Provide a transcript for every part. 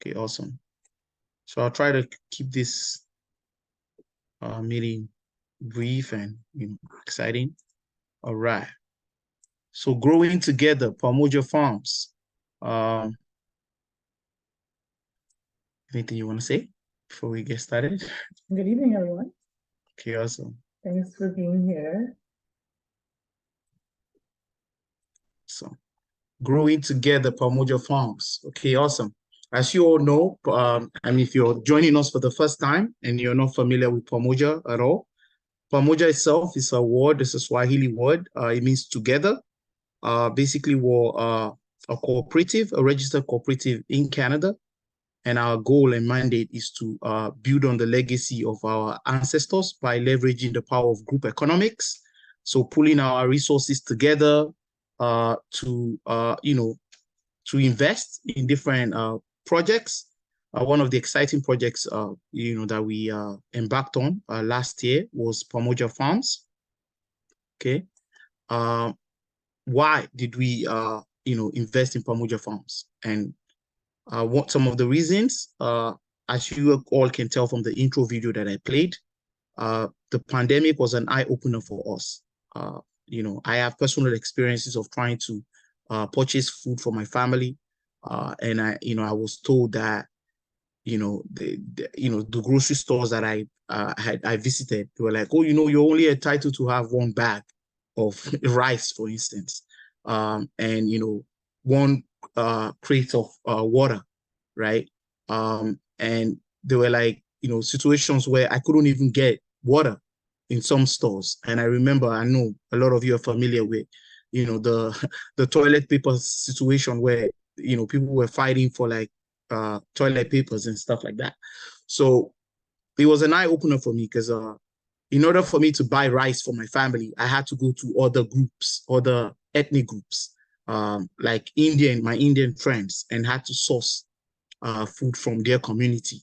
Okay, awesome. So I'll try to keep this meeting brief and exciting. All right. So growing together, Pamoja Farms. Anything you want to say before we get started? Good evening, everyone. Okay, awesome. Thanks for being here. So growing together, Pamoja Farms. Okay, awesome. As you all know, if you're joining us for the first time and you're not familiar with Pamoja at all, Pamoja itself is a word, it's a Swahili word. It means together. Basically, we're a cooperative, a registered cooperative in Canada. And our goal and mandate is to build on the legacy of our ancestors by leveraging the power of group economics. So pulling our resources together to invest in different projects. One of the exciting projects, that we embarked on last year was Pamoja Farms. Okay. Why did we, invest in Pamoja Farms? And what some of the reasons, as you all can tell from the intro video that I played, the pandemic was an eye-opener for us. I have personal experiences of trying to purchase food for my family, and I was told that the grocery stores that I visited, they were like, oh, you're only entitled to have one bag of rice, for instance, and one crate of water, right? And there were like situations where I couldn't even get water in some stores. And I know a lot of you are familiar with the toilet paper situation where people were fighting for like toilet papers and stuff like that. So it was an eye opener for me because in order for me to buy rice for my family, I had to go to other groups, other ethnic groups, like my Indian friends, and had to source food from their community.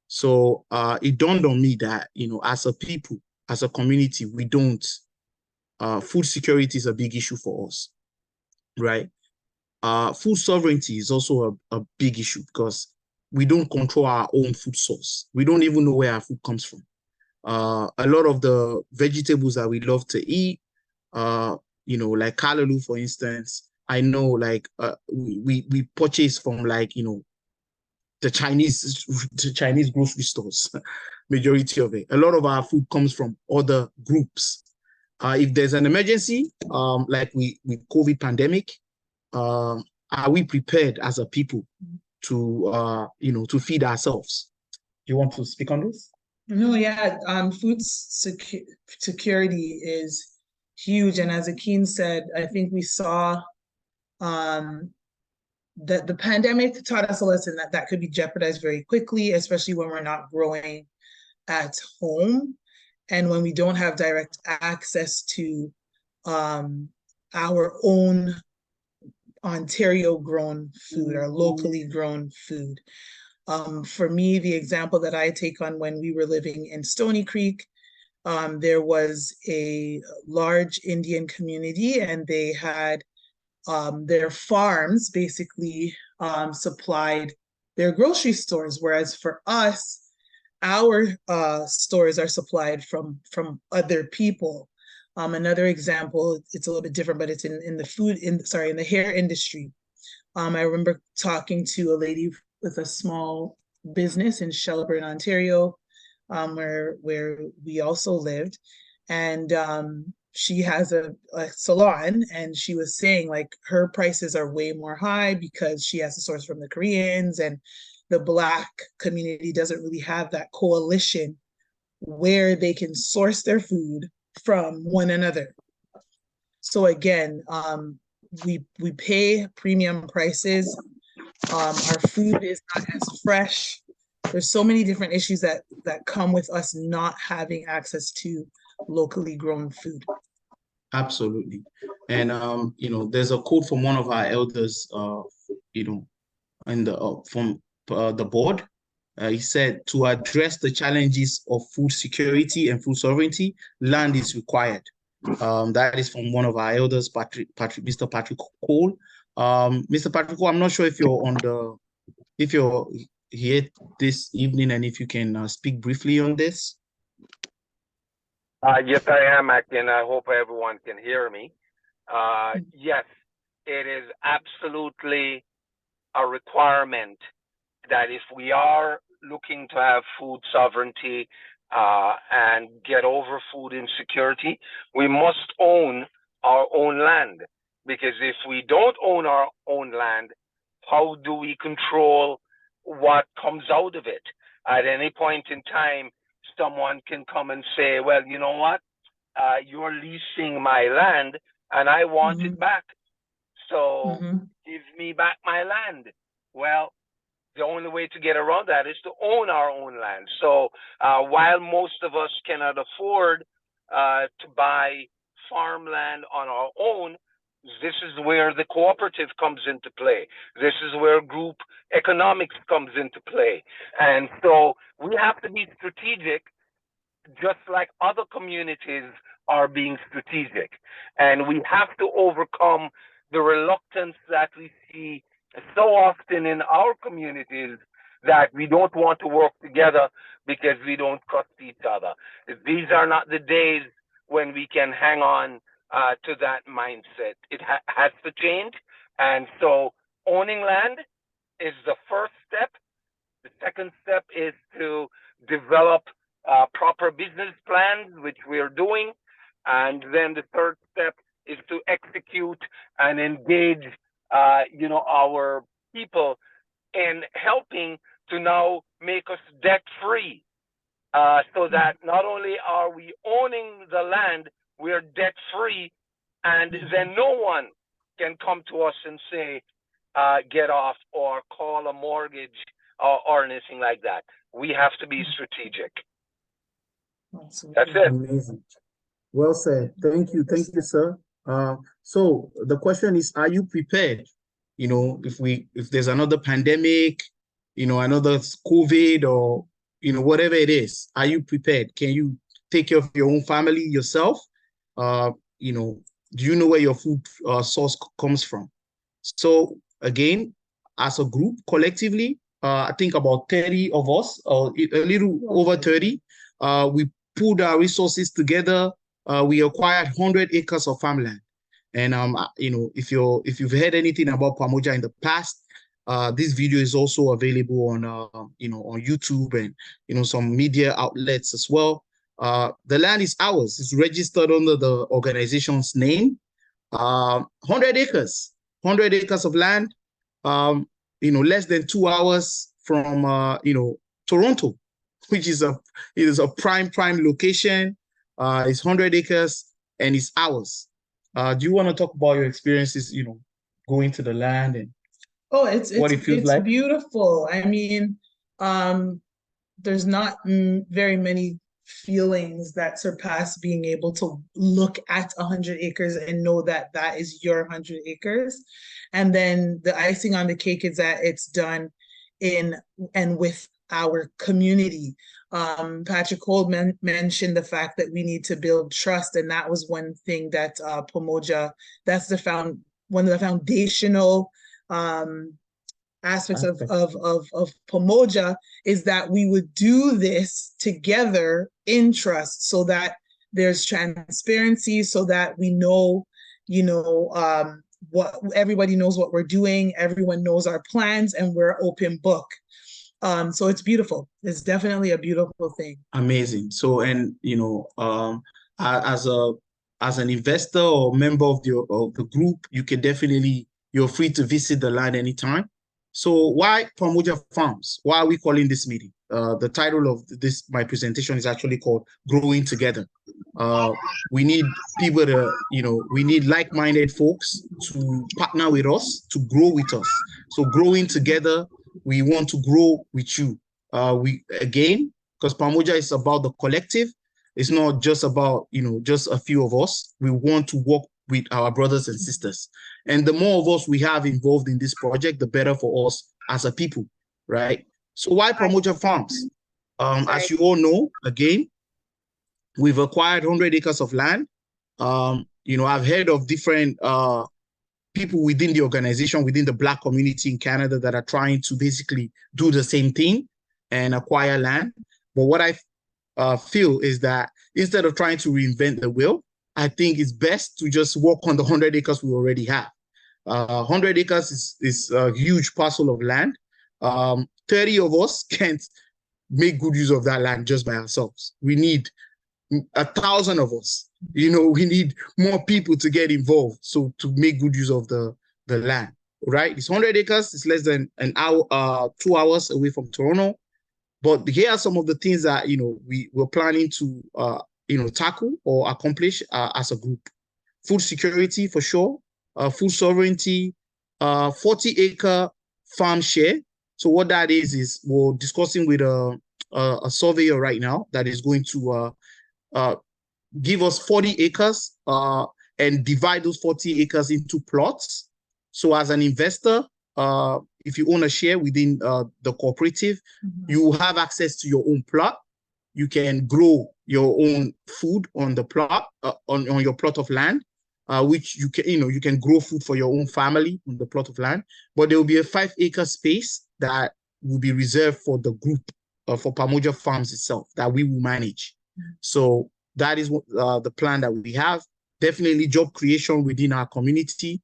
So it dawned on me that, as a people, as a community, we don't, food security is a big issue for us, right? Food sovereignty is also a big issue because we don't control our own food source. We don't even know where our food comes from. A lot of the vegetables that we love to eat, like callaloo, for instance, I know like we purchase from like, the Chinese grocery stores, majority of it. A lot of our food comes from other groups. If there's an emergency, like with COVID pandemic, are we prepared as a people to to feed ourselves? Do you want to speak on this? No, yeah, security is huge. And as Akin said, I think we saw that the pandemic taught us a lesson that could be jeopardized very quickly, especially when we're not growing at home and when we don't have direct access to our own Ontario grown food or locally grown food. For me, the example that I take on when we were living in Stony Creek, there was a large Indian community and they had their farms basically supplied their grocery stores, whereas for us, our stores are supplied from other people. Another example, it's a little bit different, but it's in the hair industry. I remember talking to a lady with a small business in Shelburne, Ontario, where we also lived, and she has a salon, and she was saying like her prices are way more high because she has to source from the Koreans, and the Black community doesn't really have that coalition where they can source their food from one another. So again, we pay premium prices. Our food is not as fresh. There's so many different issues that come with us not having access to locally grown food. Absolutely. And there's a quote from one of our elders, in the from the board. He said, to address the challenges of food security and food sovereignty, land is required. That is from one of our elders, Mr. Patrick Cole. Mr. Patrick Cole, I'm not sure if you're here this evening, and if you can speak briefly on this. Yes, I am, and I hope everyone can hear me. Yes, it is absolutely a requirement that if we are looking to have food sovereignty and get over food insecurity, we must own our own land. Because if we don't own our own land, how do we control what comes out of it? At any point in time, someone can come and say, well, you know what? You're leasing my land and I want it back. So give me back my land. Well, the only way to get around that is to own our own land. So while most of us cannot afford to buy farmland on our own, this is where the cooperative comes into play. This is where group economics comes into play. And so we have to be strategic, just like other communities are being strategic. And we have to overcome the reluctance that we see so often in our communities, that we don't want to work together because we don't trust each other. These are not the days when we can hang on to that mindset. It has to change. And so owning land is the first step. The second step is to develop proper business plans, which we're doing. And then the third step is to execute and engage, our people in helping to now make us debt free, so that not only are we owning the land, we're debt free, and then no one can come to us and say, get off or call a mortgage or anything like that. We have to be strategic. That's it. Amazing. Well said. Thank you, sir. So the question is, are you prepared? If there's another pandemic, another COVID, or whatever it is, are you prepared? Can you take care of your own family yourself? Do you know where your food source comes from? So again, as a group, collectively, I think about 30 of us, or a little over 30, we pulled our resources together. We acquired 100 acres of farmland. And if you've heard anything about Pamoja in the past, this video is also available on on YouTube and some media outlets as well. The land is ours. It's registered under the organization's name. 100 acres of land. Less than 2 hours from Toronto, which is a prime location. It's 100 acres and it's ours. Do you want to talk about your experiences, going to the land and what it feels like? It's beautiful. I mean, there's not very many feelings that surpass being able to look at 100 acres and know that that is your 100 acres. And then the icing on the cake is that it's done in and with our community. Patrick Cole mentioned the fact that we need to build trust, and that was one thing that Pamoja, that's one of the foundational aspects of Pamoja, is that we would do this together in trust, so that there's transparency, so that we know, what everybody knows what we're doing, everyone knows our plans, and we're open book. So it's beautiful. It's definitely a beautiful thing. Amazing. So, and as an investor or member of the group, you're free to visit the land anytime. So why Pamoja Farms? Why are we calling this meeting? The title of my presentation is actually called Growing Together. We need people we need like-minded folks to partner with us, to grow with us. So growing together, we want to grow with you. Because Pamoja is about the collective. It's not just about, just a few of us. We want to work with our brothers and sisters. And the more of us we have involved in this project, the better for us as a people, right? So why Pamoja Farms? As you all know, again, we've acquired 100 acres of land. I've heard of different people within the organization, within the Black community in Canada that are trying to basically do the same thing and acquire land. But what I feel is that instead of trying to reinvent the wheel, I think it's best to just work on the 100 acres we already have. 100 acres is a huge parcel of land. 30 of us can't make good use of that land just by ourselves. We need 1,000 of us. We need more people to get involved, so to make good use of the land, right? It's 100 acres. It's less than an hour, 2 hours away from Toronto. But here are some of the things that we're planning to tackle or accomplish as a group. Food security for sure. Food sovereignty. 40-acre farm share. So what that is we're discussing with a surveyor right now that is going to give us 40 acres and divide those 40 acres into plots. So as an investor, if you own a share within the cooperative, you will have access to your own plot. You can grow your own food on the plot, on your plot of land, which you can grow food for your own family on the plot of land. But there will be a 5-acre space that will be reserved for the group, for Pamoja Farms itself, that we will manage. So that is what the plan that we have. Definitely job creation within our community.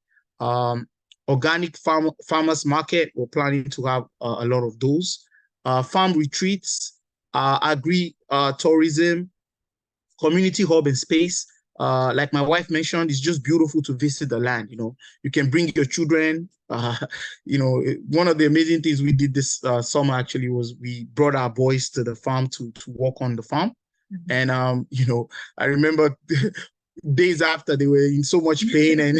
Organic farmers market, we're planning to have a lot of those. Farm retreats, agri tourism, community hub and space. Like my wife mentioned, it's just beautiful to visit the land. You can bring your children. One of the amazing things we did this summer actually was we brought our boys to the farm to work on the farm. And I remember days after they were in so much pain, and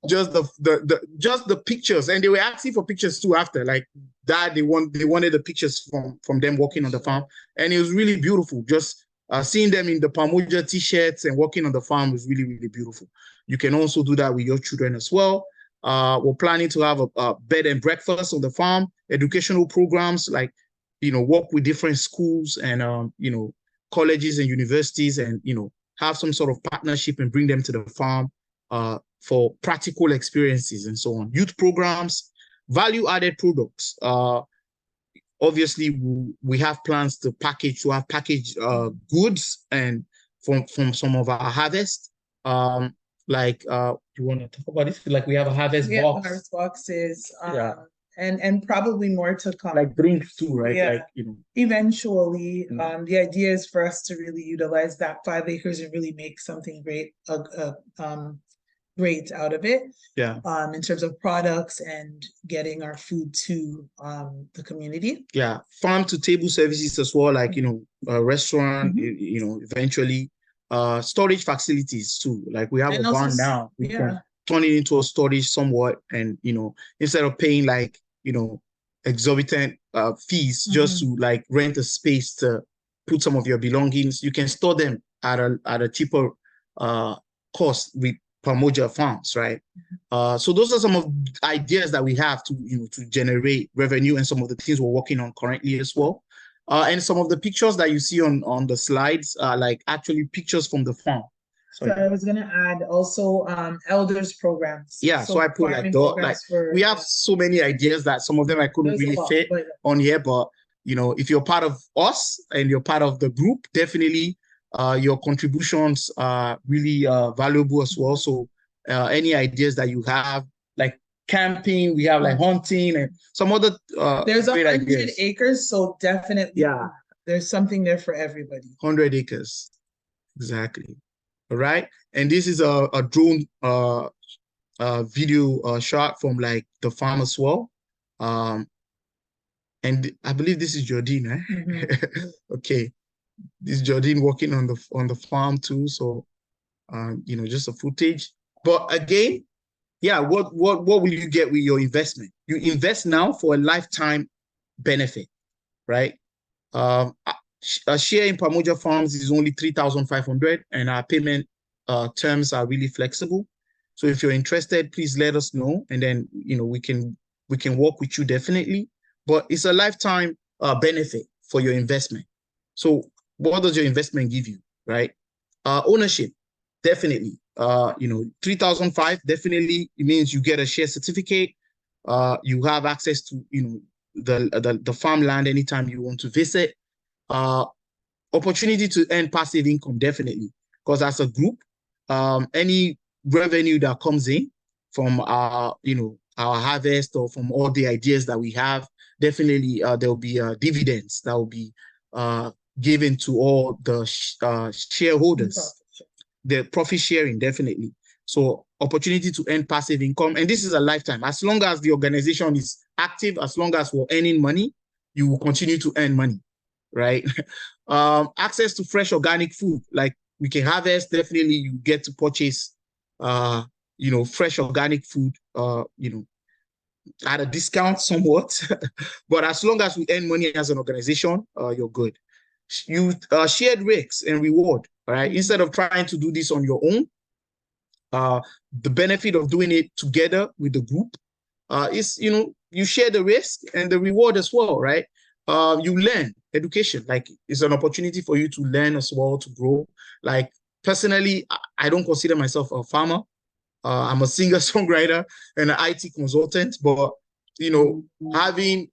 just the pictures, and they were asking for pictures too after, like that they wanted the pictures from them working on the farm, and it was really beautiful. Just seeing them in the Pamoja t-shirts and working on the farm was really, really beautiful. You can also do that with your children as well. We're planning to have a bed and breakfast on the farm, educational programs, like work with different schools and colleges and universities, and have some sort of partnership and bring them to the farm for practical experiences and so on. Youth programs, value-added products. Obviously, we have plans to have packaged goods and from some of our harvest. You want to talk about this? Like we have a harvest box. Harvest boxes. Yeah. And probably more to come. Like drinks too, right? Yeah. Eventually, the idea is for us to really utilize that 5 acres and really make something great, great out of it. Yeah. In terms of products and getting our food to the community. Yeah. Farm to table services as well, like a restaurant. Eventually, storage facilities too. Like we have a barn now. We can turn it into a storage somewhat, and instead of paying like exorbitant fees just to like rent a space to put some of your belongings, you can store them at a cheaper cost with Pamoja Farms, right? So those are some of the ideas that we have to to generate revenue, and some of the things we're working on currently as well. And some of the pictures that you see on the slides are like actually pictures from the farm. So I was gonna add also elders programs. Yeah, so I put we have so many ideas that some of them I couldn't really fit on here, but if you're part of us and you're part of the group, definitely your contributions are really valuable as well. So any ideas that you have, like camping, we have like hunting and some other there's 100 acres, so definitely there's something there for everybody. 100 acres, exactly. All right, and this is a drone video shot from like the farm as well, and I believe this is Jordine, right? Okay, this is Jordine working on the farm too. So, just a footage. But again, yeah, what will you get with your investment? You invest now for a lifetime benefit, right? A share in Pamoja Farms is only 3,500, and our payment terms are really flexible. So if you're interested, please let us know, and then we can work with you definitely. But it's a lifetime benefit for your investment. So what does your investment give you, right? Ownership, definitely. 3,005 definitely it means you get a share certificate. You have access to, the farmland anytime you want to visit. Opportunity to earn passive income, definitely, because as a group, any revenue that comes in from our harvest or from all the ideas that we have, definitely there will be dividends that will be given to all the shareholders. The profit sharing, definitely. So opportunity to earn passive income, and this is a lifetime. As long as the organization is active, as long as we're earning money, you will continue to earn money, right? Access to fresh organic food, like we can harvest. Definitely, you get to purchase, fresh organic food, at a discount somewhat. But as long as we earn money as an organization, you're good. You shared risks and reward, right? Instead of trying to do this on your own, the benefit of doing it together with the group is, you share the risk and the reward as well, right? You learn education, like it's an opportunity for you to learn as well, to grow. Like personally, I don't consider myself a farmer. I'm a singer-songwriter and an IT consultant, but having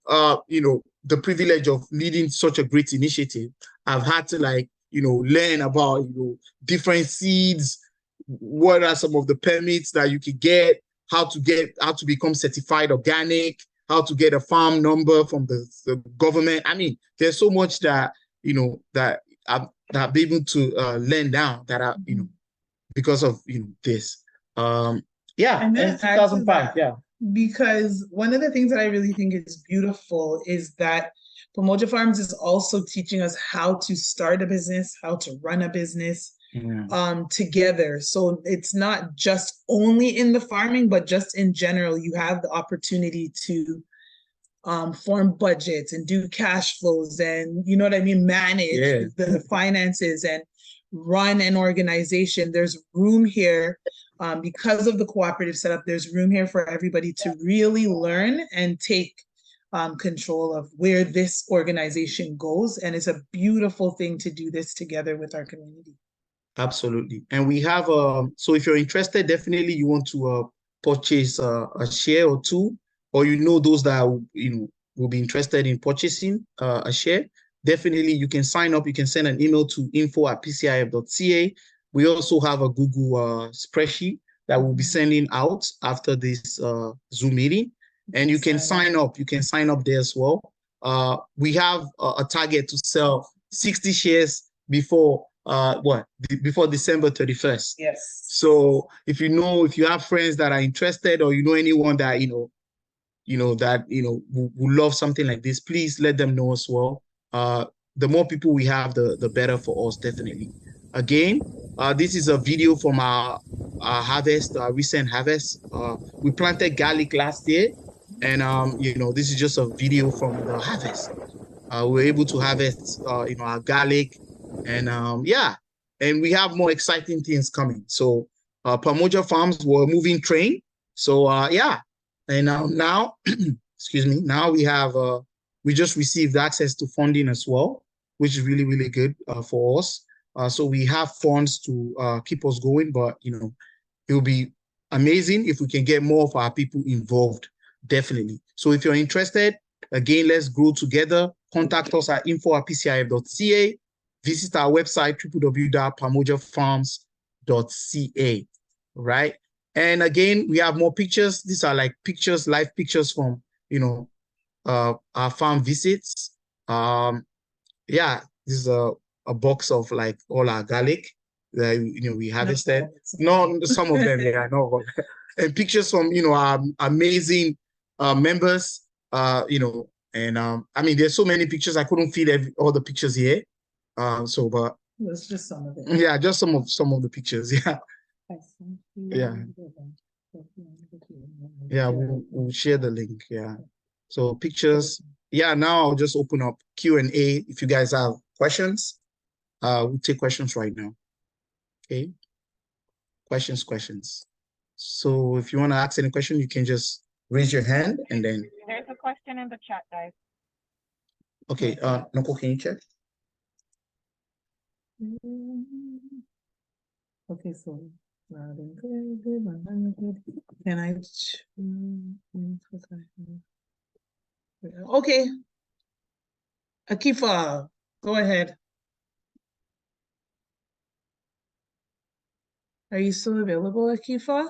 the privilege of leading such a great initiative, I've had to learn about different seeds, what are some of the permits that you could get, how to become certified organic, how to get a farm number from the government. I mean, there's so much that that I've been able to learn now that I because of this. Yeah, and and 2005, yeah. Because one of the things that I really think is beautiful is that Pamoja Farms is also teaching us how to start a business, how to run a business together. So it's not just only in the farming, but just in general, you have the opportunity to form budgets and do cash flows and, manage the finances and run an organization. There's room here. Because of the cooperative setup, there's room here for everybody to really learn and take control of where this organization goes. And it's a beautiful thing to do this together with our community. Absolutely. And we have, so if you're interested, definitely you want to purchase a share or two, or those that will be interested in purchasing a share, definitely you can sign up. You can send an email to info@pcif.ca. We also have a Google spreadsheet that we'll be sending out after this Zoom meeting, and you can sign up. You can sign up there as well. We have a target to sell 60 shares before before December 31st. Yes. So if you have friends that are interested, or anyone that who love something like this, please let them know as well. The more people we have, the better for us, definitely. Again, this is a video from our harvest, our recent harvest. We planted garlic last year, and this is just a video from the harvest. We were able to harvest our garlic, and and we have more exciting things coming. So Pamoja Farms were a moving train. So and now excuse me, now we have we just received access to funding as well, which is really, really good for us. So we have funds to keep us going, but it will be amazing if we can get more of our people involved, definitely. So if you're interested, again, let's grow together. Contact us at info@pcif.ca. Visit our website, www.pamojafarms.ca, right? And again, we have more pictures. These are like pictures, live pictures from, our farm visits. This is a box of like all our garlic that, we harvested. No, some of them, yeah, no. And pictures from, our amazing members, and I mean, there's so many pictures. I couldn't fit all the pictures here. But it's just some of it. Yeah, just some of the pictures. Yeah. Yeah, we'll share the link. Yeah. So pictures. Yeah, now I'll just open up Q&A. If you guys have questions, we'll take questions right now. Okay. Questions. So if you want to ask any question, you can just raise your hand and then. There's a question in the chat, guys. Okay, Noko, can you check? Okay, so Can I? Okay. Akifa, go ahead. Are you still available, Akifa?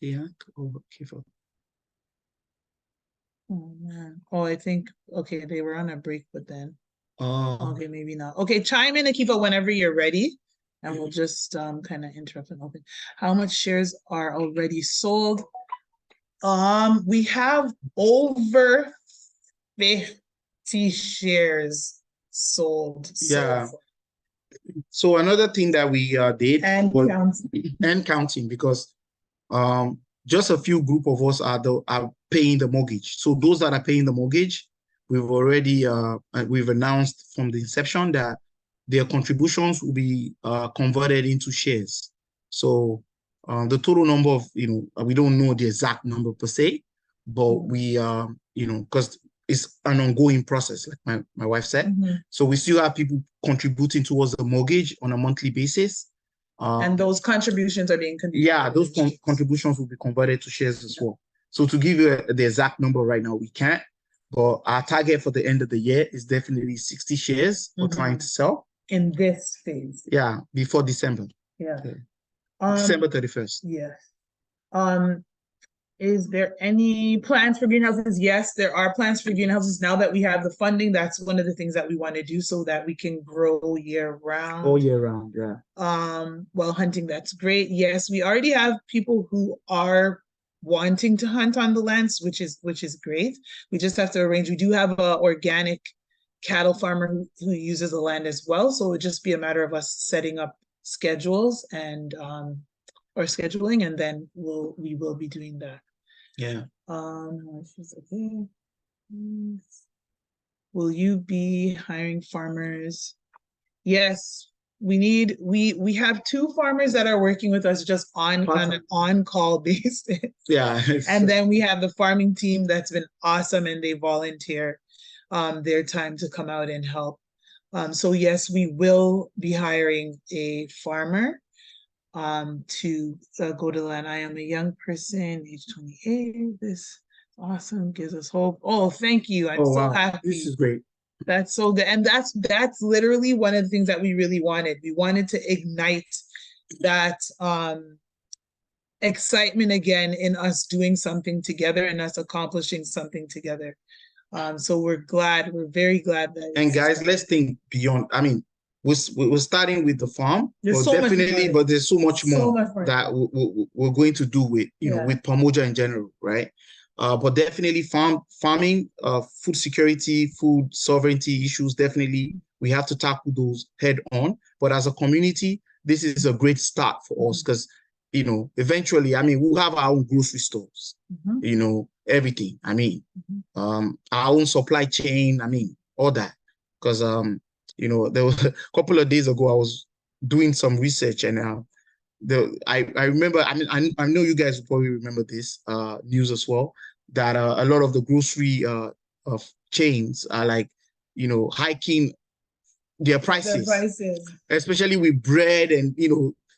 Yeah. Oh, Akifa. Oh man. Oh, I think okay, they were on a break, but then Oh. okay, maybe not. Okay, chime in, Akifa, whenever you're ready, and we'll just kind of interrupt and open. How much shares are already sold? We have over 50 shares sold. Yeah. So another thing that we did and was counting. and counting, because just a few group of us are paying the mortgage. So those that are paying the mortgage, we've already we've announced from the inception that their contributions will be converted into shares. So the total number of, we don't know the exact number per se, but we because it's an ongoing process, like my wife said. So we still have people contributing towards the mortgage on a monthly basis. And those contributions are being converted. Yeah, those contributions will be converted to shares as well. So to give you the exact number right now, we can't. But our target for the end of the year is definitely 60 shares we're trying to sell. In this phase. Yeah, before December. Yeah. December 31st. Yes. Is there any plans for greenhouses? Yes, there are plans for greenhouses now that we have the funding. That's one of the things that we want to do so that we can grow year round. All year round, yeah. Well, hunting, that's great. Yes, we already have people who are wanting to hunt on the lands, which is great. We just have to arrange. We do have a organic cattle farmer who uses the land as well. So it would just be a matter of us setting up schedules and or scheduling, and then we will be doing that. Yeah. Will you be hiring farmers? Yes, we have 2 farmers that are working with us just on an on-call basis. Yeah. And then we have the farming team that's been awesome, and they volunteer their time to come out and help. So yes, we will be hiring a farmer to go to the land. I am a young person, age 28. This awesome, gives us hope. Oh, thank you. I'm so happy. This is great. That's so good. And that's literally one of the things that we really wanted. We wanted to ignite that excitement again in us doing something together and us accomplishing something together. So we're very glad that. And guys, let's think beyond. I mean, we're starting with the farm, but there's so much more that we're going to do with with Pamoja in general, right? But definitely farming, food security, food sovereignty issues, definitely we have to tackle those head on. But as a community, this is a great start for us because, eventually, I mean, we'll have our own grocery stores, everything. I mean, our own supply chain, I mean, all that. Because, there was a couple of days ago, I was doing some research and I remember, I mean, I know you guys will probably remember this news as well, that a lot of the grocery chains are like, hiking their prices, especially with bread and,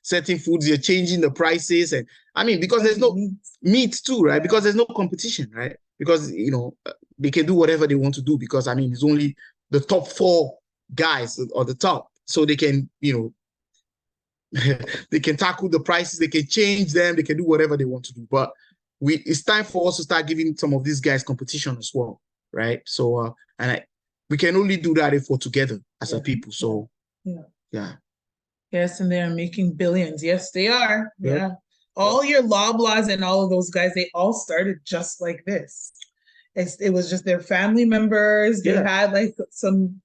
certain foods, they're changing the prices. And I mean, because there's no meat too, right? Because there's no competition, right? Because, they can do whatever they want to do because, I mean, it's only the top 4 guys or the top. So they can, they can tackle the prices, they can change them, they can do whatever they want to do. But it's time for us to start giving some of these guys competition as well, right? So we can only do that if we're together as a people. So yeah. Yes, and they're making billions. Yes, they are. Yeah. All your Loblaws and all of those guys, they all started just like this. It was just their family members. They had like some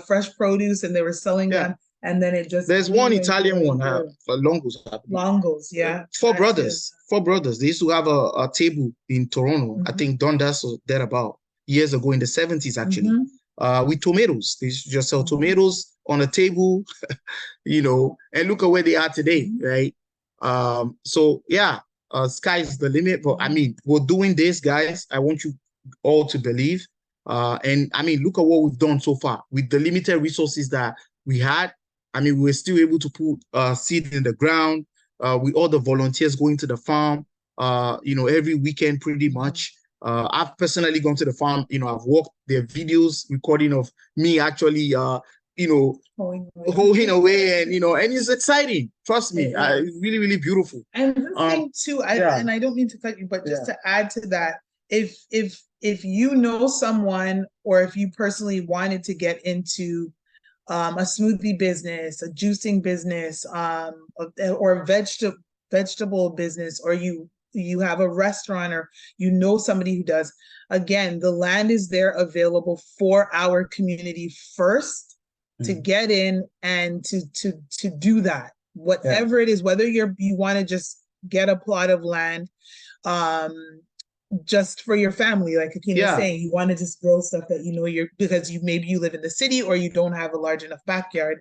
fresh produce and they were selling them. And then it just... There's one Italian one, Longos. Longos, yeah. Four brothers. They used to have a table in Toronto. I think Dundas or thereabout years ago in the 70s, actually, with tomatoes. They used to just sell tomatoes on a table, and look at where they are today, right? So yeah, sky's the limit. But I mean, we're doing this, guys. I want you all to believe. And I mean, look at what we've done so far with the limited resources that we had. I mean, we were still able to put seed in the ground with all the volunteers going to the farm, every weekend pretty much. I've personally gone to the farm, I've walked their videos, recording of me actually, holding away and, and it's exciting. Trust me, it's really, really beautiful. And the thing too, and I don't mean to cut you, but just to add to that, if you know someone, or if you personally wanted to get into a smoothie business, a juicing business, or a vegetable business, or you have a restaurant, or somebody who does, again, the land is there available for our community first to get in and to do that. Whatever it is, whether you want to just get a plot of land just for your family, like Akeem was saying, you want to just grow stuff that because maybe you live in the city or you don't have a large enough backyard,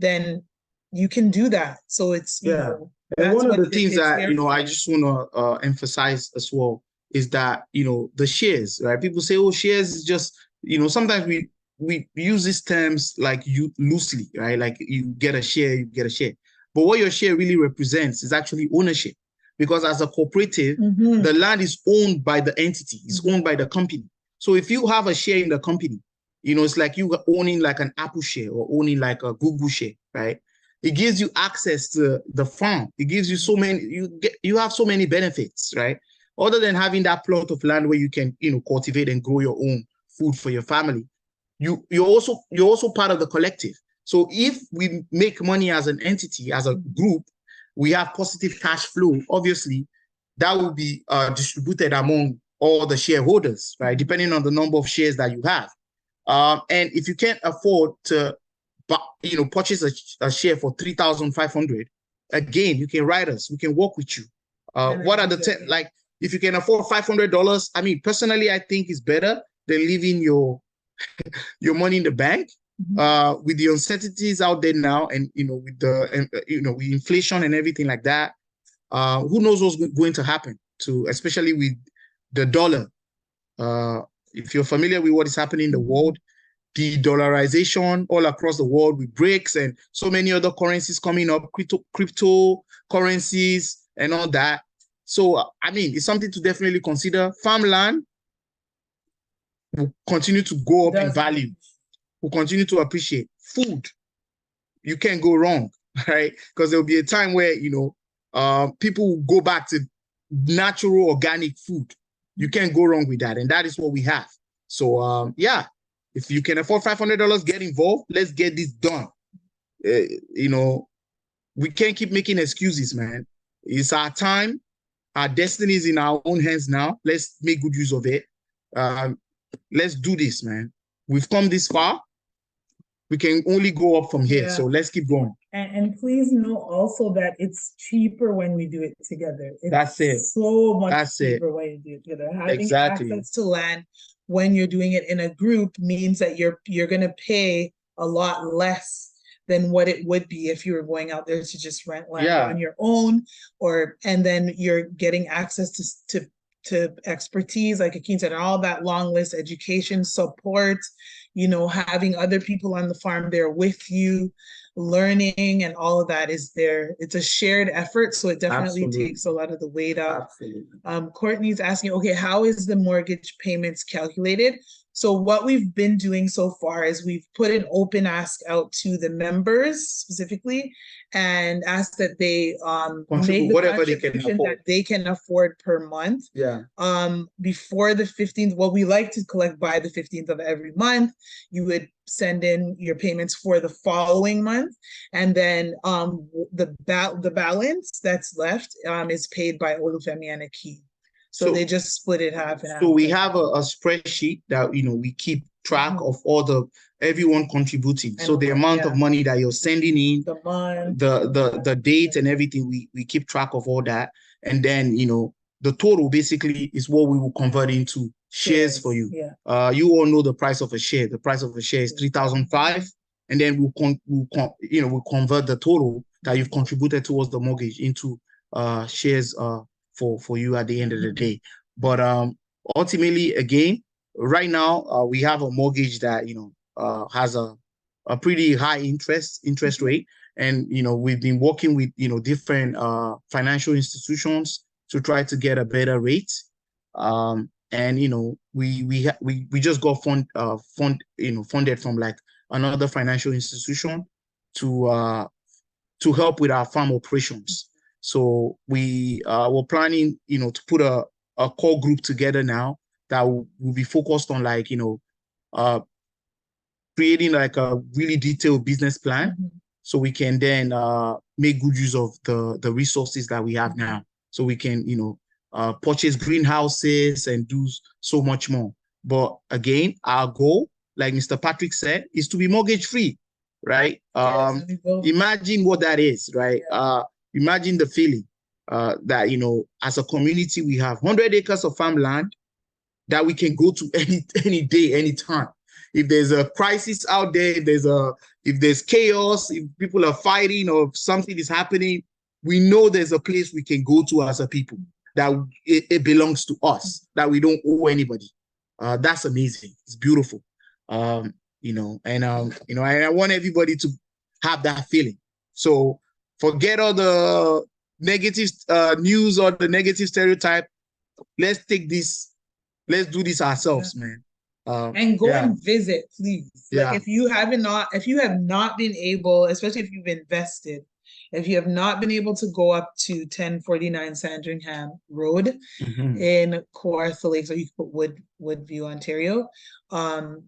then you can do that. So it's and one of the things that I just want to emphasize as well is that the shares, right? People say, oh, shares is just sometimes we use these terms like loosely, right? Like you get a share, but what your share really represents is actually ownership. Because as a cooperative, the land is owned by the entity, it's owned by the company. So if you have a share in the company, it's like you owning like an Apple share or owning like a Google share, right? It gives you access to the farm. It gives you so many, you have so many benefits, right? Other than having that plot of land where you can, cultivate and grow your own food for your family. You're also part of the collective. So if we make money as an entity, as a group, we have positive cash flow, obviously, that will be distributed among all the shareholders, right? Depending on the number of shares that you have. And if you can't afford to, purchase a share for 3,500, again, you can write us. We can work with you. What are the like? If you can afford $500, I mean, personally, I think it's better than leaving your money in the bank. With the uncertainties out there now, and with the with inflation and everything like that, who knows what's going to happen especially with the dollar. If you're familiar with what is happening in the world, de-dollarization all across the world with BRICS and so many other currencies coming up, crypto currencies and all that. So I mean, it's something to definitely consider. Farmland will continue to go up in value. Will continue to appreciate. Food, you can't go wrong, right? Because there'll be a time where people will go back to natural organic food. You can't go wrong with that, and that is what we have. So if you can afford $500, get involved. Let's get this done. We can't keep making excuses, man. It's our time. Our destiny is in our own hands now. Let's make good use of it. Let's do this, man. We've come this far. We can only go up from here. So let's keep going. And please know also that it's cheaper when we do it together. That's it. So much cheaper when you do it together. Having access to land when you're doing it in a group means that you're going to pay a lot less than what it would be if you were going out there to just rent land on your own, and then you're getting access to expertise, like Akeem said, and all that long list, education, support, having other people on the farm there with you, learning, and all of that is there. It's a shared effort, so it definitely takes a lot of the weight off. Courtney's asking, okay, how is the mortgage payments calculated? So what we've been doing so far is we've put an open ask out to the members specifically and asked that they make the whatever they can afford. that they can afford per month. Before the 15th, well, we like to collect by the 15th of every month. You would send in your payments for the following month, and then the balance that's left is paid by Olufemi and Akeem. So they just split it half and half. So we have a spreadsheet that we keep track of everyone contributing. So the amount of money that you're sending in, the month, the date and everything, we keep track of all that. And then the total basically is what we will convert into shares for you. You all know the price of a share. The price of a share is 3,500, and then we'll convert the total that you've contributed towards the mortgage into shares for you at the end of the day. But ultimately, again, right now we have a mortgage that has a a pretty high interest rate. And, we've been working with, different financial institutions to try to get a better rate. And, we just got funded from like another financial institution to help with our farm operations. So we're planning, to put a core group together now that will be focused on like, creating like a really detailed business plan, so we can then make good use of the resources that we have now. So we can, purchase greenhouses and do so much more. But again, our goal, like Mr. Patrick said, is to be mortgage free, right? Imagine what that is, right? Imagine the feeling that, as a community, we have 100 acres of farmland that we can go to any day, anytime. If there's a crisis out there, if there's chaos, if people are fighting or something is happening, we know there's a place we can go to as a people, that it belongs to us, that we don't owe anybody. That's amazing. It's beautiful. And I want everybody to have that feeling. So forget all the negative news or the negative stereotype. Let's take this. Let's do this ourselves, man. And go and visit, please. Like if you have not been able, especially if you've invested, if you have not been able to go up to 1049 Sandringham Road in Kawartha Lakes, or you could put Woodview, Ontario,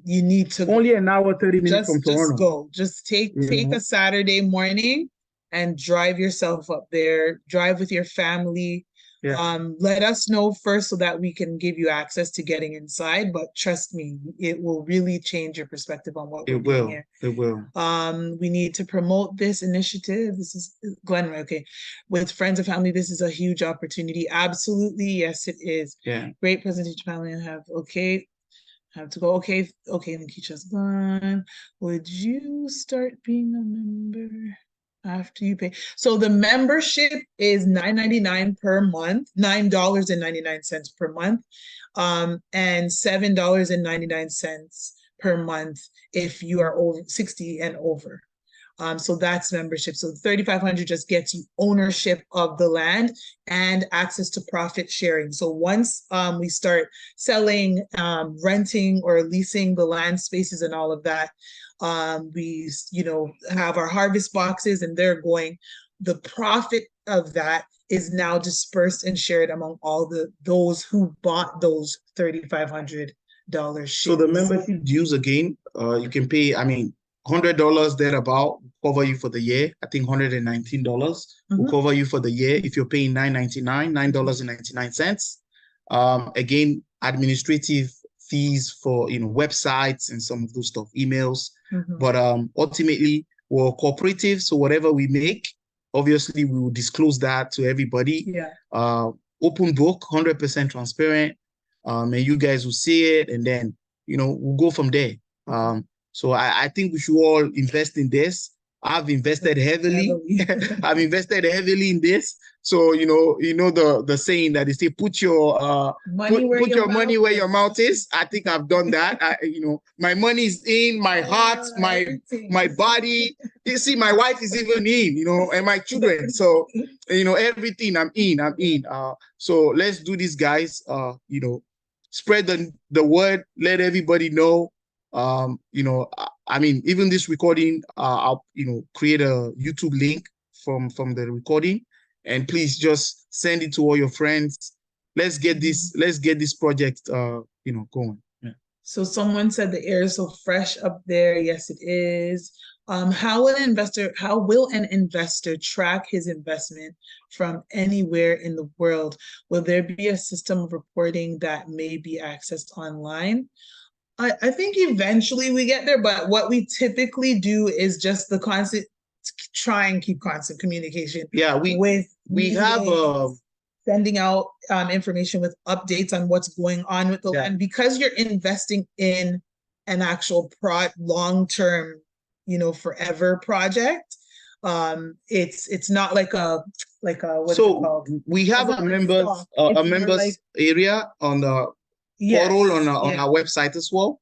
you need to only an hour 30 minutes from Toronto. Just take a Saturday morning and drive yourself up there. Drive with your family. Let us know first so that we can give you access to getting inside. But trust me, it will really change your perspective on what we're doing here. It will. We need to promote this initiative. This is Glenn, okay? With friends and family, this is a huge opportunity. Absolutely, yes, it is. Yeah. Great presentation, family. Have to go. Okay, Nikisha's gone. Would you start being a member after you pay? So the membership is $9.99 per month, $9.99 per month, and $7.99 per month if you are over 60 and over. So that's membership. So 3,500 just gets you ownership of the land and access to profit sharing. So once we start selling, renting or leasing the land spaces and all of that, we have our harvest boxes, and the profit of that is now dispersed and shared among all those who bought those $3,500 shares. So the membership dues, again, you can pay, $100 thereabout will cover you for the year. I think $119 will cover you for the year if you're paying $9.99. Again, administrative fees for websites and some of those stuff, emails. But ultimately, we're cooperative, so whatever we make, obviously we will disclose that to everybody. Open book, 100% transparent, and you guys will see it, and then we'll go from there. So I think we should all invest in this. I've invested heavily. I've invested heavily in this. So the saying that they say, put your money where your mouth is. I think I've done that. My money is in, my heart, my body. You see, my wife is even in, and my children. So everything I'm in. So let's do this, guys. Spread the word. Let everybody know. Even this recording, I'll create a YouTube link from the recording, and please just send it to all your friends. Let's get this project going. So someone said the air is so fresh up there. Yes, it is. How will an investor track his investment from anywhere in the world? Will there be a system of reporting that may be accessed online? I think eventually we get there, but what we typically do is just try and keep constant communication. Yeah, we have sending out information with updates on what's going on with the land, because you're investing in an actual long-term, forever project. It's not like a what's it called? We have a members area on the portal on our website as well.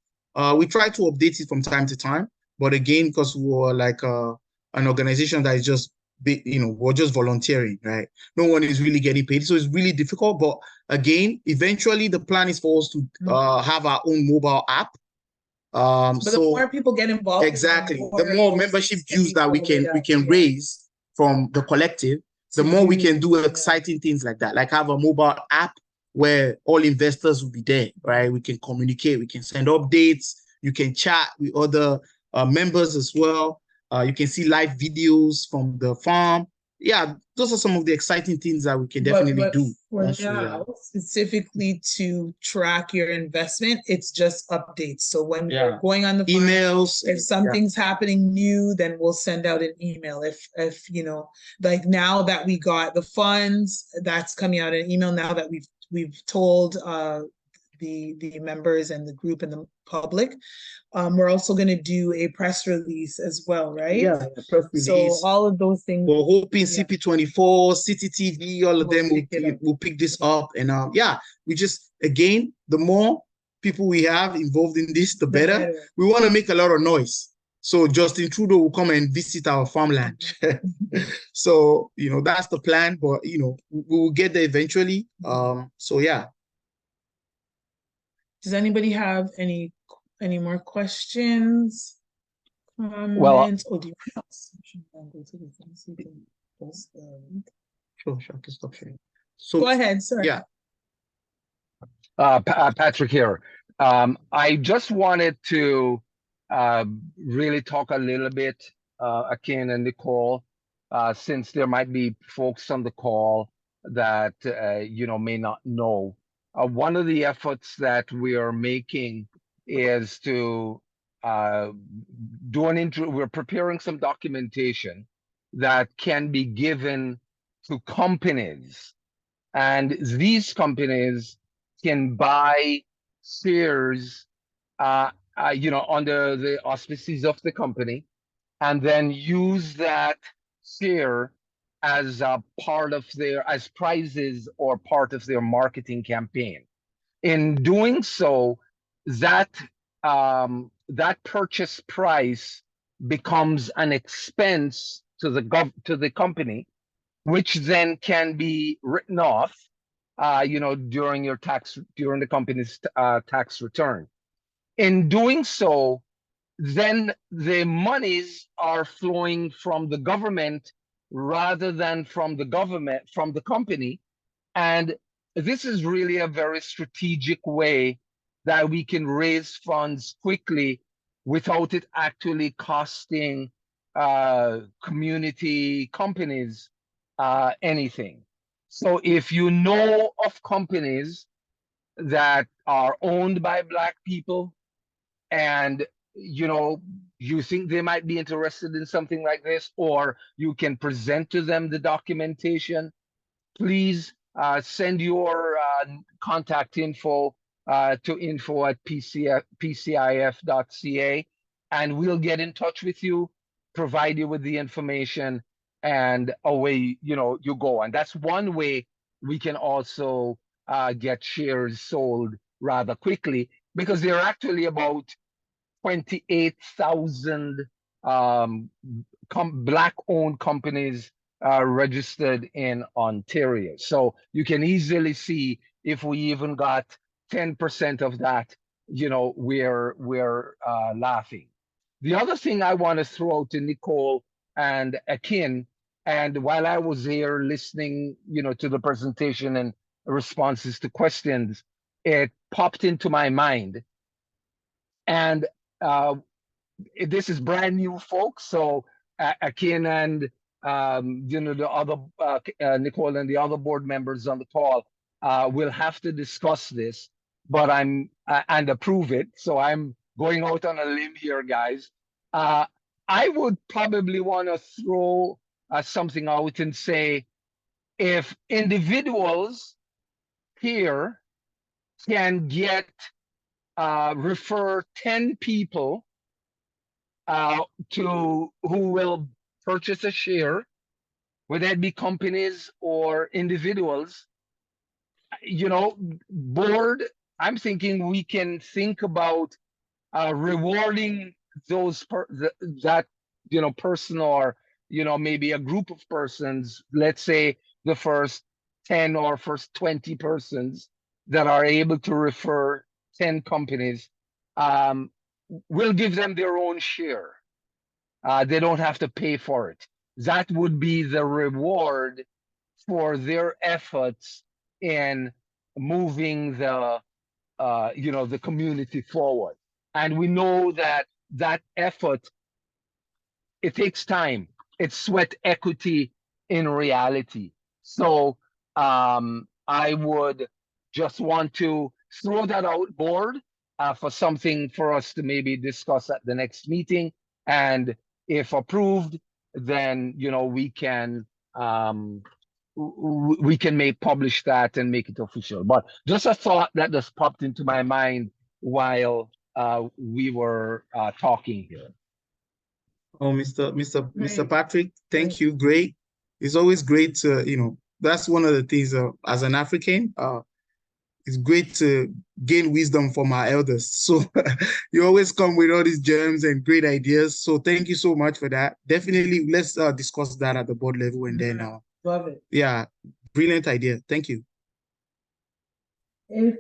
We try to update it from time to time. But again, because we're like an organization that is just, we're just volunteering, right? No one is really getting paid. So it's really difficult. But again, eventually the plan is for us to have our own mobile app. But the more people get involved, exactly, the more membership dues that we can raise from the collective, the more we can do exciting things like that, like have a mobile app where all investors will be there, right? We can communicate, we can send updates, you can chat with other members as well. You can see live videos from the farm. Yeah, those are some of the exciting things that we can definitely do. For now, specifically to track your investment, it's just updates. So when we're going on the farm, emails, if something's happening new, then we'll send out an email. If like now that we got the funds, that's coming out an email now that we've told the members and the group and the public. We're also going to do a press release as well, right? Yeah, press release. So all of those things. We're hoping CP24, City TV, all of them will pick this up. And we just, again, the more people we have involved in this, the better. We want to make a lot of noise. So Justin Trudeau will come and visit our farmland. So, that's the plan, but, we will get there eventually. So, yeah. Does anybody have any more questions? Well, sure, I can stop sharing. So go ahead, sorry. Yeah. Patrick here. I just wanted to really talk a little bit, Akin and Nicole, since there might be folks on the call that may not know. One of the efforts that we are making is to we're preparing some documentation that can be given to companies, and these companies can buy shares under the auspices of the company, and then use that share as a part of as prizes or part of their marketing campaign. In doing so, that purchase price becomes an expense to the company, which then can be written off, during the company's tax return. In doing so, then the monies are flowing from the government rather than from the company. And this is really a very strategic way that we can raise funds quickly without it actually costing community companies anything. So if you know of companies that are owned by Black people, and you think they might be interested in something like this, or you can present to them the documentation, please send your contact info to info@pcif.ca, and we'll get in touch with you, provide you with the information, and away you go. And that's one way we can also get shares sold rather quickly, because there are actually about 28,000 Black-owned companies registered in Ontario. So you can easily see, if we even got 10% of that, we're laughing. The other thing I want to throw out to Nicole and Akin, and while I was here listening, to the presentation and responses to questions, it popped into my mind. And this is brand new, folks. So Akin and the other Nicole and the other board members on the call will have to discuss this, but and approve it. So I'm going out on a limb here, guys. I would probably want to throw something out and say, if individuals here can refer 10 people who will purchase a share, whether it be companies or individuals, board, I'm thinking we can think about rewarding that person, or maybe a group of persons, let's say the first 10 or first 20 persons that are able to refer 10 companies, we'll give them their own share. They don't have to pay for it. That would be the reward for their efforts in moving the community forward. And we know that effort, it takes time. It's sweat equity in reality. So I would just want to throw that out board for something for us to maybe discuss at the next meeting. And if approved, then we can publish that and make it official. But just a thought that just popped into my mind while we were talking here. Oh, Mr. Patrick, thank you. Great. It's always great to, that's one of the things as an African, it's great to gain wisdom from our elders. So you always come with all these gems and great ideas. So thank you so much for that. Definitely, let's discuss that at the board level, and then Love it. yeah, brilliant idea. Thank you. If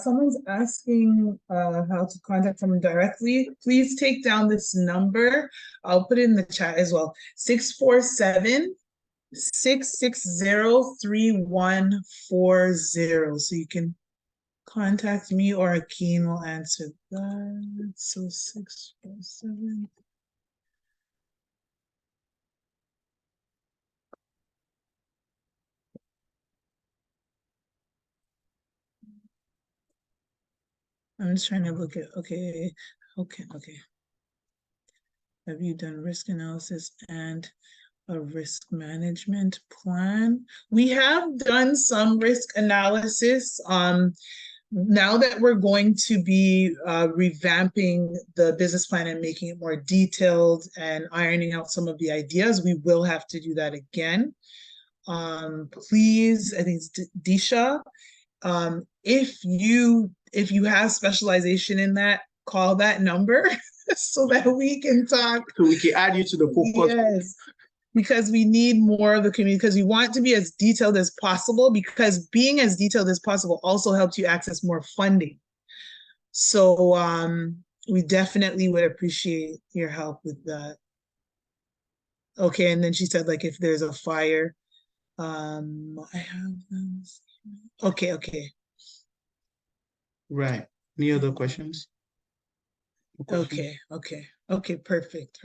someone's asking how to contact someone directly, please take down this number. I'll put it in the chat as well. 647-660-3140. So you can contact me, or Akeem will answer that. So 647. I'm just trying to look at, okay. Have you done risk analysis and a risk management plan? We have done some risk analysis. Now that we're going to be revamping the business plan and making it more detailed and ironing out some of the ideas, we will have to do that again. Please, I think it's Disha, if you have specialization in that, call that number so that we can talk. So we can add you to the focus. Yes, because we need more of the community, because we want to be as detailed as possible, because being as detailed as possible also helps you access more funding. So we definitely would appreciate your help with that. Okay, and then she said, like, if there's a fire, I have them. Okay. Right. Any other questions? Okay, perfect.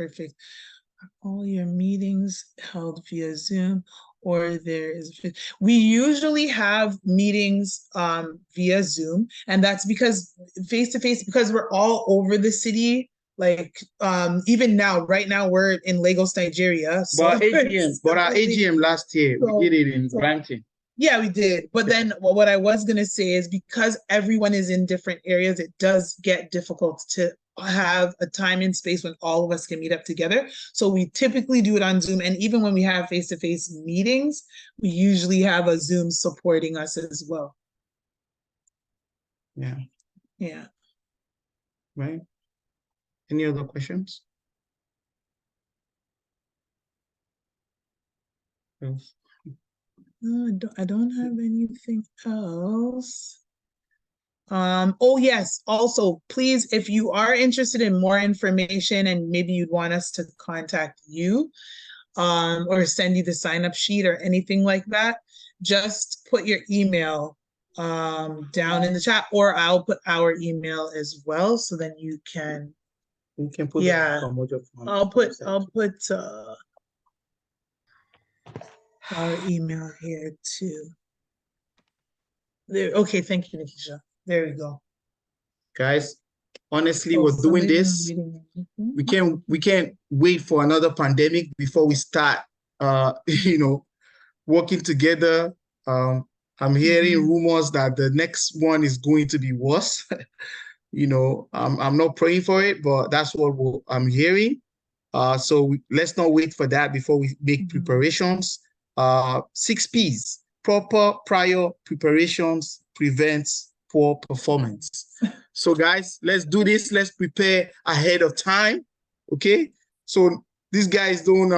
Are all your meetings held via Zoom, or we usually have meetings via Zoom, and that's because face-to-face, because we're all over the city. Like even now, right now we're in Lagos, Nigeria. So our AGM last year, we did it in Brampton. Yeah, we did. But then what I was going to say is, because everyone is in different areas, it does get difficult to have a time and space when all of us can meet up together. So we typically do it on Zoom. And even when we have face-to-face meetings, we usually have a Zoom supporting us as well. Yeah. Right. Any other questions? Yes. I don't have anything else. Oh yes, also please, if you are interested in more information and maybe you'd want us to contact you or send you the sign-up sheet or anything like that, just put your email down in the chat, or I'll put our email as well, so then you can put I'll put our email here too. There. Okay, thank you, Nikisha. There we go. Guys, honestly, we're doing this. We can't wait for another pandemic before we start working together. I'm hearing rumors that the next one is going to be worse. I'm not praying for it, but that's what I'm hearing. So let's not wait for that before we make preparations. 6 P's: proper prior preparations prevents poor performance. So guys, let's do this. Let's prepare ahead of time. Okay, so these guys don't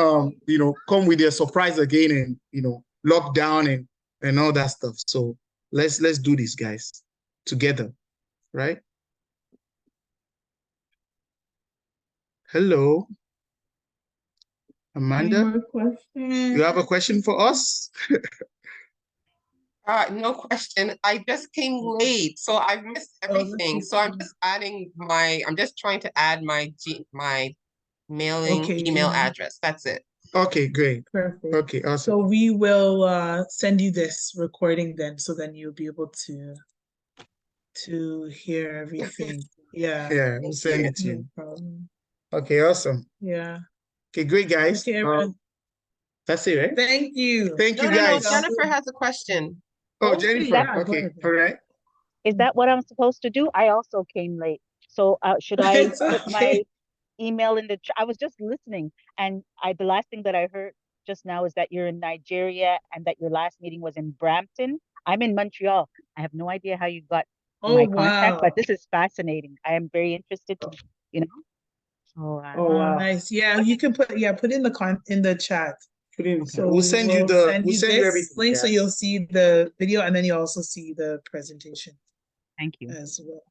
come with their surprise again and lock down and all that stuff. So let's do this, guys, together, right? Hello, Any Amanda, more questions? you have a question for us? No question. I just came late, so I've missed everything. So I'm just I'm just trying to add my mailing email address. That's it. Okay, great. Perfect. Okay, awesome. So we will send you this recording then, so then you'll be able to hear everything. Yeah. Yeah, we'll send it to No you. problem. Okay, awesome. Yeah. Okay, great, guys. Okay, everyone. That's it, right? Thank you. Thank you, No, guys. Jennifer has a question. Oh, Okay, Jennifer. yeah, go Okay, ahead. all right. Is that what I'm supposed to do? I also came late. So should I It's put my okay. email in the I was just listening, and the last thing that I heard just now is that you're in Nigeria and that your last meeting was in Brampton. I'm in Montreal. I have no idea how you got Oh, my contact, wow. but this is fascinating. I am very interested to, you know. So Oh, wow. Nice. Yeah, you can put in the chat. So We'll send you this everything, link, so guys. you'll see the video and then you'll also see the presentation thank you. as well.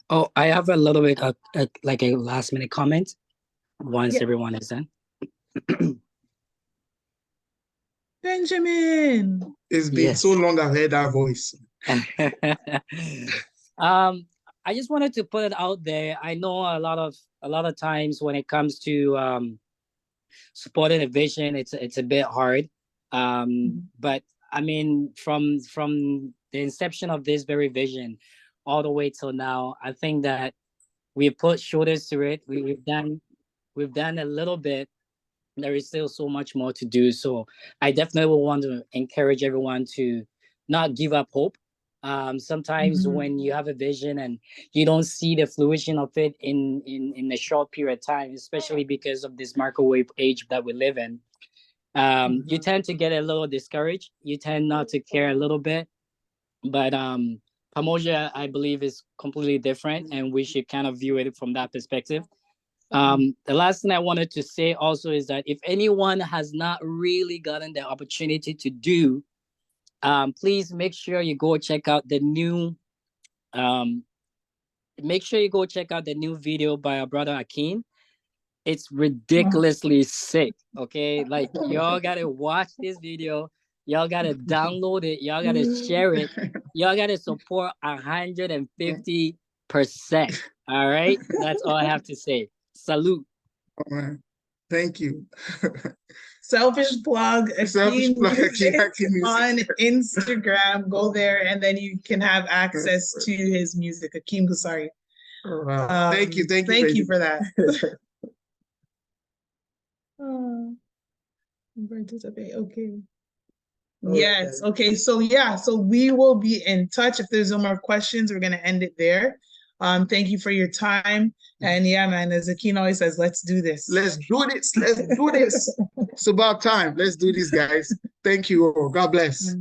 Oh, I have a little bit of like a last minute comment once Yeah. everyone is done. Benjamin. It's been Yes. so long I've heard that voice. I just wanted to put it out there. I know a lot of times when it comes to supporting a vision, it's a bit hard. But I mean, from the inception of this very vision all the way till now, I think that we've put shoulders to it. We've done a little bit. There is still so much more to do. So I definitely will want to encourage everyone to not give up hope. Sometimes when you have a vision and you don't see the fruition of it in a short period of time, especially because of this microwave age that we live in, you tend to get a little discouraged. You tend not to care a little bit. But Pamoja, I believe, is completely different, and we should kind of view it from that perspective. The last thing I wanted to say also is that if anyone has not really gotten the opportunity to do, please make sure you go check out the new video by our brother Akeem. It's ridiculously sick. Okay, like y'all gotta watch this video, y'all gotta download it, y'all gotta share it, y'all gotta support 150%. All right, that's all I have to say. Salute. Thank you. Selfish plug, Selfish plug, Akeem on Instagram. Go there and then you can have access to his music. Akeem Gusari. Wow. Thank you for that. Okay. Yes. Okay. So yeah. So we will be in touch. If there's no more questions, we're gonna end it there. Thank you for your time. And yeah, man, as Akeem always says, let's do this. Let's do this. Let's do this. It's about time. Let's do this, guys. Thank you all. God bless.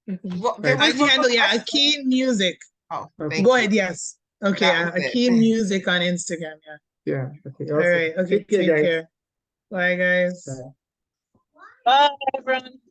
I can handle, Akeem Music. Oh, go ahead. Yes. Okay. Akeem Music on Instagram. Yeah. Okay. All right. Okay. Take care. Bye, guys. Bye, everyone.